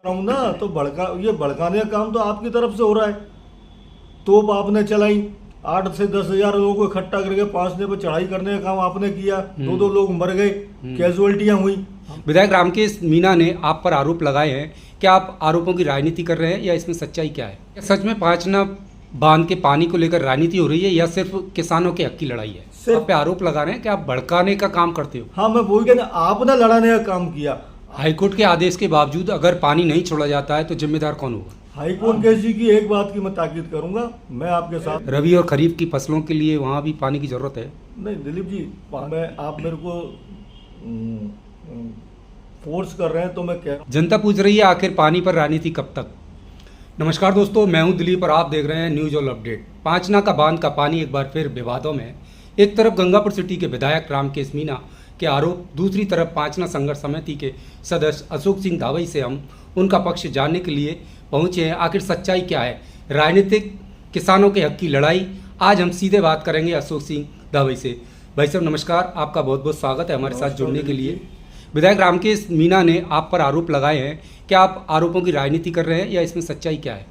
हूं ना, तो भड़काने का काम तो आपकी तरफ से हो रहा है। तोप आपने चलाई, 8 से 10 हजार लोगों को इकट्ठा करके पहुंचने पर चढ़ाई करने का काम आपने किया। दो लोग मर गए, कैजुअल्टियां हुई। विधायक रामकेश मीणा ने आप पर आरोप लगाए हैं। क्या आप आरोपों की राजनीति कर रहे हैं या इसमें सच्चाई क्या है? क्या सच में पांचना बांध के पानी को लेकर राजनीति हो रही है या सिर्फ किसानों के हक की लड़ाई है? आप पे आरोप लगा रहे हैं कि आप भड़काने का काम करते हो। हाँ, मैं वही कहना, आपने लड़ाने का काम किया। हाईकोर्ट के आदेश के बावजूद अगर पानी नहीं छोड़ा जाता है तो जिम्मेदार कौन होगा? हाईकोर्ट केस जी की एक बात की मैं ताकीद करूंगा, मैं आपके साथ। रबी और खरीफ की फसलों के लिए वहाँ भी पानी की जरूरत है। नहीं दिलीप जी, आप मेरे को फोर्स कर रहे हैं तो मैं कह रहा हूँ। जनता पूछ रही है आखिर पानी पर राजनीति कब तक? नमस्कार दोस्तों, मैं हूं दिलीप और आप देख रहे हैं न्यूज ऑल अपडेट। पांचना का बांध का पानी एक बार फिर विवादों में। एक तरफ गंगापुर सिटी के विधायक रामकेश मीणा के आरोप, दूसरी तरफ पांचना संघर्ष समिति के सदस्य अशोक सिंह धावई से हम उनका पक्ष जानने के लिए पहुंचे हैं। आखिर सच्चाई क्या है? राजनीतिक किसानों के हक की लड़ाई। आज हम सीधे बात करेंगे अशोक सिंह धावई से। भाई साहब नमस्कार, आपका बहुत बहुत स्वागत है हमारे साथ जुड़ने के लिए। विधायक रामकेश मीणा ने आप पर आरोप लगाए हैं। क्या आप आरोपों की राजनीति कर रहे हैं या इसमें सच्चाई क्या है?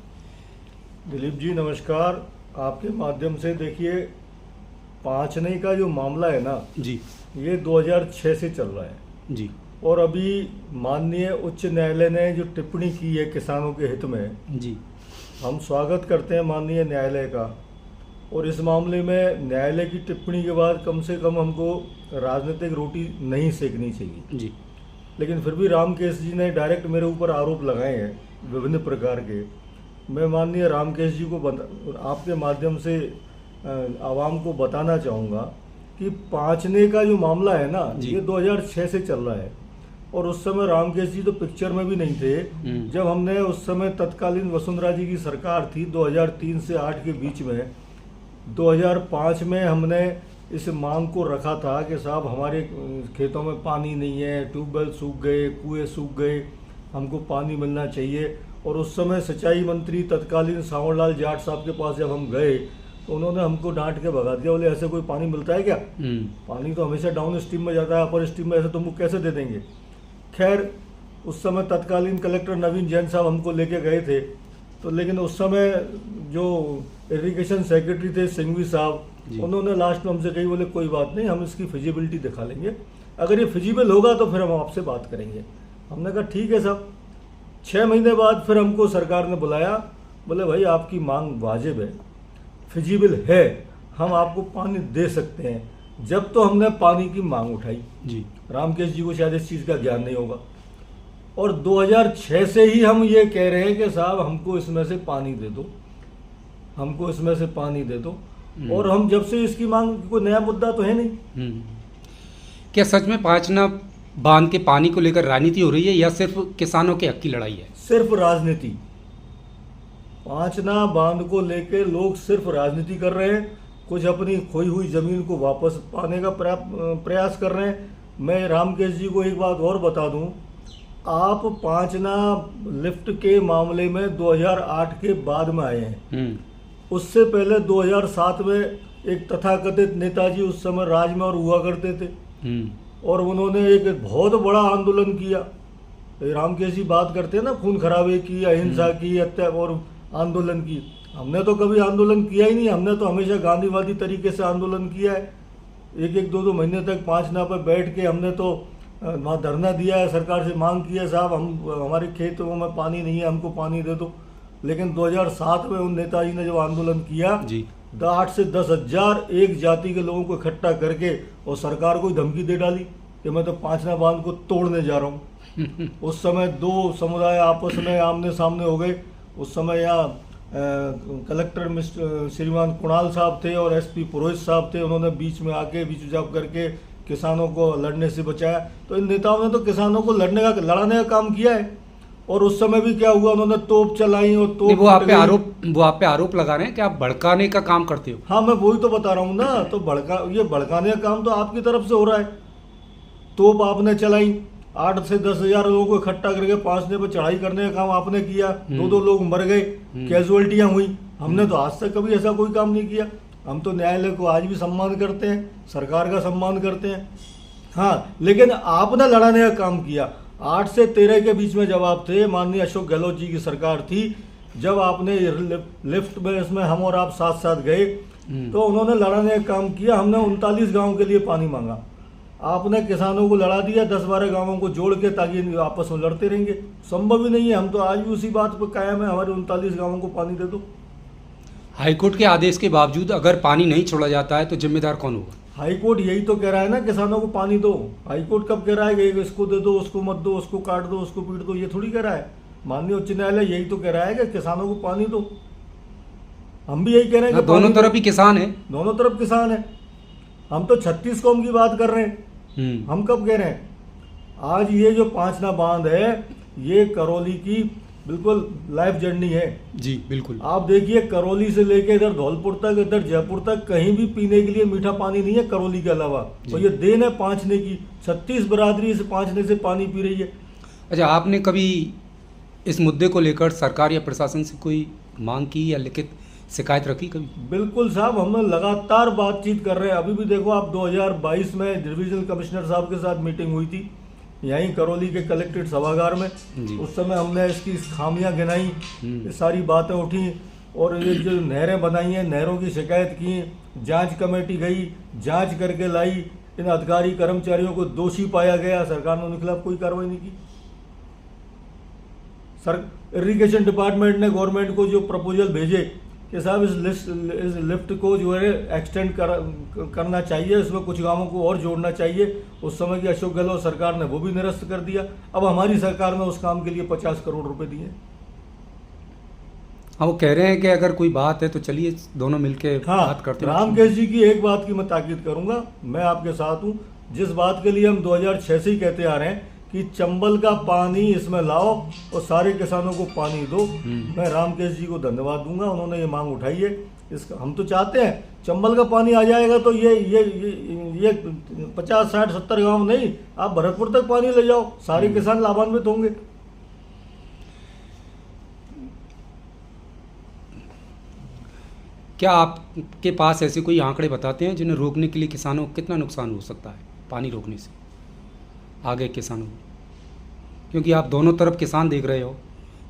दिलीप जी नमस्कार, आपके माध्यम से देखिए, पांचने का जो मामला है ना जी, ये 2006 से चल रहा है जी, और अभी माननीय उच्च न्यायालय ने जो टिप्पणी की है किसानों के हित में, जी, हम स्वागत करते हैं माननीय न्यायालय का। और इस मामले में न्यायालय की टिप्पणी के बाद कम से कम हमको राजनीतिक रोटी नहीं सेकनी चाहिए। जी, लेकिन फिर भी रामकेश जी ने डायरेक्ट मेरे ऊपर आरोप लगाए हैं विभिन्न प्रकार के। मैं माननीय रामकेश जी को आपके माध्यम से आवाम को बताना चाहूँगा कि पांचने का जो मामला है ना, ये 2006 से चल रहा है। और उस समय रामकेश जी तो पिक्चर में भी नहीं थे जब हमने उस समय तत्कालीन वसुंधरा जी की सरकार थी 2003 से 8 के बीच में। 2005 में हमने इस मांग को रखा था कि साहब हमारे खेतों में पानी नहीं है, ट्यूबवेल सूख गए, कुएं सूख गए, हमको पानी मिलना चाहिए। और उस समय सिंचाई मंत्री तत्कालीन सांवरलाल जाट साहब के पास जब हम गए तो उन्होंने हमको डांट के भगा दिया, बोले ऐसे कोई पानी मिलता है क्या? पानी तो हमेशा डाउन स्ट्रीम में जाता है, अपर स्ट्रीम में ऐसे तुमको कैसे दे देंगे? खैर, उस समय तत्कालीन कलेक्टर नवीन जैन साहब हमको लेके गए थे, तो लेकिन उस समय जो इरिगेशन सेक्रेटरी थे सिंघवी साहब, उन्होंने लास्ट में हमसे कही, बोले कोई बात नहीं, हम इसकी फिजिबिलिटी दिखा लेंगे, अगर ये फिजिबल होगा तो फिर हम आपसे बात करेंगे। हमने कहा ठीक है साहब। 6 महीने बाद फिर हमको सरकार ने बुलाया, बोले भाई आपकी मांग वाजिब है, फिजिबल है, हम आपको पानी दे सकते हैं। जब तो हमने पानी की मांग उठाई जी, रामकेश जी को शायद इस चीज़ का ज्ञान नहीं होगा, और 2006 से ही हम ये कह रहे हैं कि साहब हमको इसमें से पानी दे दो, हमको इसमें से पानी दे दो। और हम जब से इसकी मांग, कोई नया मुद्दा तो है नहीं। क्या सच में पांचना बांध के पानी को लेकर राजनीति हो रही है या सिर्फ किसानों के हक की लड़ाई है? सिर्फ राजनीति। पांचना बांध को लेकर लोग सिर्फ राजनीति कर रहे हैं, कुछ अपनी खोई हुई जमीन को वापस पाने का प्रयास कर रहे हैं। मैं रामकेश जी को एक बात और बता दूं, आप पांचना लिफ्ट के मामले में 2008 के बाद में आए हैं। उससे पहले 2007 में एक तथाकथित नेताजी उस समय राज में और हुआ करते थे, और उन्होंने एक बहुत बड़ा आंदोलन किया। रामकेश जी बात करते हैं ना, खून खराबे की, अहिंसा की, और आंदोलन की। हमने तो कभी आंदोलन किया ही नहीं, हमने तो हमेशा गांधीवादी तरीके से आंदोलन किया है। 1-2 महीने तक पांचना पर बैठ के हमने तो वहाँ धरना दिया है, सरकार से मांग की है, साहब हमारे खेतों में पानी नहीं है, हमको पानी दे दो। लेकिन 2007 में उन नेताजी ने जब आंदोलन किया, 8 से 10 हजार एक जाति के लोगों को इकट्ठा करके और सरकार को धमकी दे डाली कि मैं तो पांचना बांध को तोड़ने जा रहा हूँ। उस समय 2 समुदाय आपस में आमने सामने हो गए। उस समय यहाँ कलेक्टर मिस्टर श्रीमान कुणाल साहब थे और एसपी पुरोहित साहब थे, उन्होंने बीच में आके बीच उजाब करके किसानों को लड़ने से बचाया। तो इन नेताओं ने तो किसानों को लड़ाने का काम किया है। और उस समय भी क्या हुआ, उन्होंने तोप चलाई और तोप, वो आप पे आरोप लगा रहे हैं कि आप भड़काने का काम करते हो। हाँ, मैं वही तो बता रहा हूँ ना, तो भड़काने का काम तो आपकी तरफ से हो रहा है। तोप आपने चलाई, 8 से 10 हजार लोगों को इकट्ठा करके पहुंचने पर चढ़ाई करने का काम आपने किया। 2 लोग मर गए, कैजुअल्टियां हुई। हमने तो आज तक कभी ऐसा कोई काम नहीं किया। हम तो न्यायालय को आज भी सम्मान करते हैं, सरकार का सम्मान करते हैं। हाँ, लेकिन आपने लड़ाने का काम किया। 8 से 13 के बीच में जब आप थे, माननीय अशोक गहलोत जी की सरकार थी, जब आपने लिफ्ट में इसमें हम और आप साथ साथ गए, तो उन्होंने लड़ाने का काम किया। हमने 39 गांव के लिए पानी मांगा, आपने किसानों को लड़ा दिया 10-12 गांवों को जोड़ के, ताकि आपस में लड़ते रहेंगे। संभव ही नहीं है। हम तो आज भी उसी बात पर कायम है, हमारे 39 गांवों को पानी दे दो। हाईकोर्ट के आदेश के बावजूद अगर पानी नहीं छोड़ा जाता है तो जिम्मेदार कौन होगा? हाईकोर्ट यही तो कह रहा है ना, किसानों को पानी दो। हाईकोर्ट कब कह रहा है कि इसको दे दो, उसको मत दो, उसको काट दो, उसको पीट दो? ये थोड़ी कह रहा है। माननीय उच्च न्यायालय यही तो कह रहा है कि किसानों को पानी दो। हम भी यही कह रहे हैं कि दोनों तरफ ही किसान है। दोनों तरफ किसान है। हम तो 36 कौम की बात कर रहे हैं। हम कब कह रहे हैं? आज ये जो पांचना बांध है, ये करौली की बिल्कुल लाइफ जर्नी है। जी बिल्कुल। आप देखिए, करौली से लेके इधर धौलपुर तक, इधर जयपुर तक, कहीं भी पीने के लिए मीठा पानी नहीं है करौली के अलावा। तो ये देन है पांचने की। 36 बरादरी इस पांचने से पानी पी रही है। अच्छा, आपने कभी इस मुद्दे को लेकर सरकार या प्रशासन से कोई मांग की या लिखित शिकायत रखी कभी? बिल्कुल साहब, हम लगातार बातचीत कर रहे हैं। अभी भी देखो आप, 2022 में डिविजनल कमिश्नर साहब के साथ मीटिंग हुई थी यहीं करौली के कलेक्ट्रेट सभागार में। उस समय हमने इसकी खामियां गिनाई, ये सारी बातें उठी, और ये जो नहरें बनाई हैं, नहरों की शिकायत की, जांच कमेटी गई, जांच करके लाई, इन अधिकारी कर्मचारियों को दोषी पाया गया, सरकार ने उनके खिलाफ कोई कार्रवाई नहीं की। इरिगेशन डिपार्टमेंट ने गवर्नमेंट को जो प्रपोजल भेजे कि साहब इस लिफ्ट को जो है एक्सटेंड करना चाहिए, इसमें कुछ गांवों को और जोड़ना चाहिए, उस समय की अशोक गहलोत सरकार ने वो भी निरस्त कर दिया। अब हमारी सरकार ने उस काम के लिए 50 करोड़ रुपए दिए। हाँ, वो कह रहे हैं कि अगर कोई बात है तो चलिए दोनों मिलके बात करते हैं। रामकेश जी की एक बात की मैं ताकीद करूंगा, मैं आपके साथ हूँ। जिस बात के लिए हम 2006 से ही कहते आ रहे हैं कि चंबल का पानी इसमें लाओ और सारे किसानों को पानी दो, मैं रामकेश जी को धन्यवाद दूंगा, उन्होंने ये मांग उठाई है। इसका हम तो चाहते हैं चंबल का पानी आ जाएगा तो ये 50, 60, 70 गांव नहीं, आप भरतपुर तक पानी ले जाओ, सारे किसान लाभान्वित होंगे। क्या आपके पास ऐसे कोई आंकड़े बताते हैं जिन्हें रोकने के लिए किसानों को कितना नुकसान हो सकता है पानी रोकने से आगे किसानों को? क्योंकि आप दोनों तरफ किसान देख रहे हो,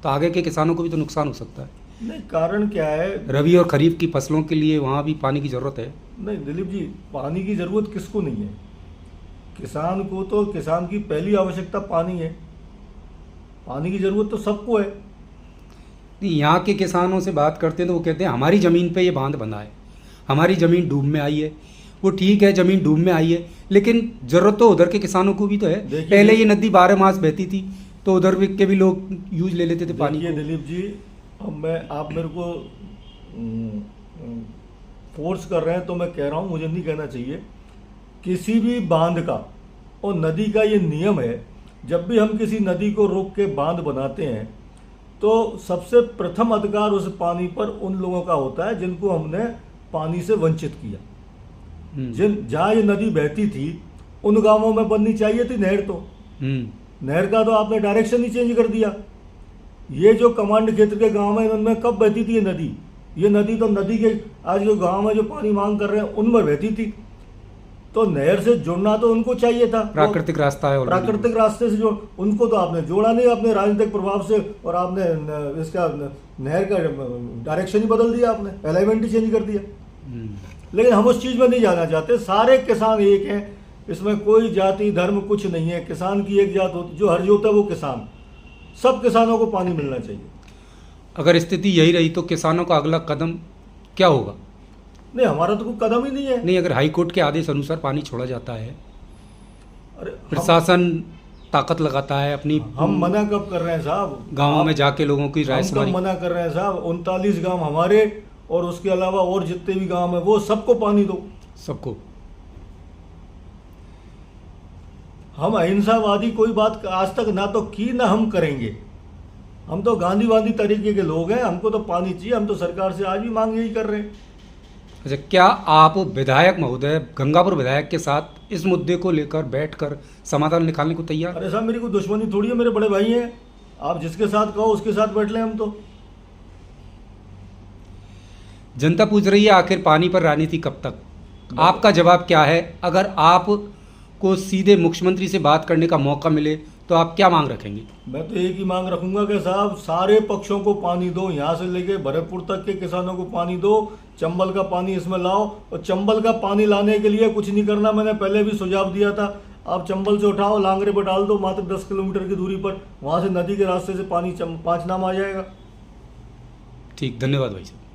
तो आगे के किसानों को भी तो नुकसान हो सकता है। नहीं, कारण क्या है? रबी और खरीफ की फसलों के लिए वहाँ भी पानी की ज़रूरत है। नहीं दिलीप जी, पानी की ज़रूरत किसको नहीं है? किसान को तो, किसान की पहली आवश्यकता पानी है। पानी की ज़रूरत तो सबको है। यहाँ के किसानों से बात करते हैं तो वो कहते हैं हमारी ज़मीन पे ये बांध बंधा है, हमारी ज़मीन डूब में आई है। वो ठीक है, ज़मीन डूब में आई है, लेकिन ज़रूरत तो उधर के किसानों को भी तो है। पहले ये नदी 12 मास बहती थी तो उधर के भी लोग यूज ले लेते थे पानी को। दिलीप जी, अब आप मेरे को फोर्स कर रहे हैं तो मैं कह रहा हूँ, मुझे नहीं कहना चाहिए। किसी भी बांध का और नदी का ये नियम है, जब भी हम किसी नदी को रोक के बांध बनाते हैं तो सबसे प्रथम अधिकार उस पानी पर उन लोगों का होता है जिनको हमने पानी से वंचित किया। जहाँ ये नदी बहती थी उन गांवों में बननी चाहिए थी नहर। तो नहर का तो आपने डायरेक्शन ही चेंज कर दिया। ये जो कमांड क्षेत्र के गांव है उनमें कब बहती थी ये नदी? ये नदी तो नदी के आज जो गांव में जो पानी मांग कर रहे हैं उनमें बहती थी। तो नहर से जुड़ना तो उनको चाहिए था, प्राकृतिक रास्ता है, प्राकृतिक रास्ते से जो उनको तो आपने जोड़ा नहीं अपने राजनीतिक प्रभाव से, और आपने इसका नहर का डायरेक्शन ही बदल दिया, आपने अलाइनमेंट ही चेंज कर दिया। लेकिन हम उस चीज में नहीं जाना चाहते। सारे किसान एक हैं, इसमें कोई जाति धर्म कुछ नहीं है। किसान की एक जात होती, जो हर होता है वो किसान। सब किसानों को पानी मिलना चाहिए। अगर स्थिति यही रही तो किसानों का अगला कदम क्या होगा? नहीं, हमारा तो कोई कदम ही नहीं है। नहीं, अगर हाई कोर्ट के आदेश अनुसार पानी छोड़ा जाता है, अरे प्रशासन ताकत लगाता है अपनी, हम मना कब कर रहे हैं साहब? गांवों में जाके लोगों की राय हम कब मना कर रहे हैं साहब? 39 गांव हमारे और उसके अलावा और जितने भी गांव है वो सबको पानी दो, सबको। हम अहिंसावादी कोई बात आज तक ना तो की ना हम करेंगे। हम तो गांधीवादी तरीके के लोग हैं, हमको तो पानी चाहिए। हम तो सरकार से आज भी मांग यही कर रहे हैं। अच्छा, क्या आप विधायक महोदय, गंगापुर विधायक के साथ इस मुद्दे को लेकर बैठकर समाधान निकालने को तैयार? अरे साहब, मेरी कोई दुश्मनी थोड़ी है, मेरे बड़े भाई हैं। आप जिसके साथ कहो उसके साथ बैठ लें हम तो। जनता पूछ रही है आखिर पानी पर राजनीति कब तक? आपका जवाब क्या है? अगर आपको सीधे मुख्यमंत्री से बात करने का मौका मिले तो आप क्या मांग रखेंगे? मैं तो एक ही मांग रखूंगा कि साहब सारे पक्षों को पानी दो, यहाँ से लेके भरतपुर तक के किसानों को पानी दो, चंबल का पानी इसमें लाओ। और चंबल का पानी लाने के लिए कुछ नहीं करना, मैंने पहले भी सुझाव दिया था। आप चंबल से उठाओ, लांगरे पर डाल दो, मात्र 10 किलोमीटर की दूरी पर, वहाँ से नदी के रास्ते से पानी पांचनाम आ जाएगा। ठीक, धन्यवाद भाई साहब।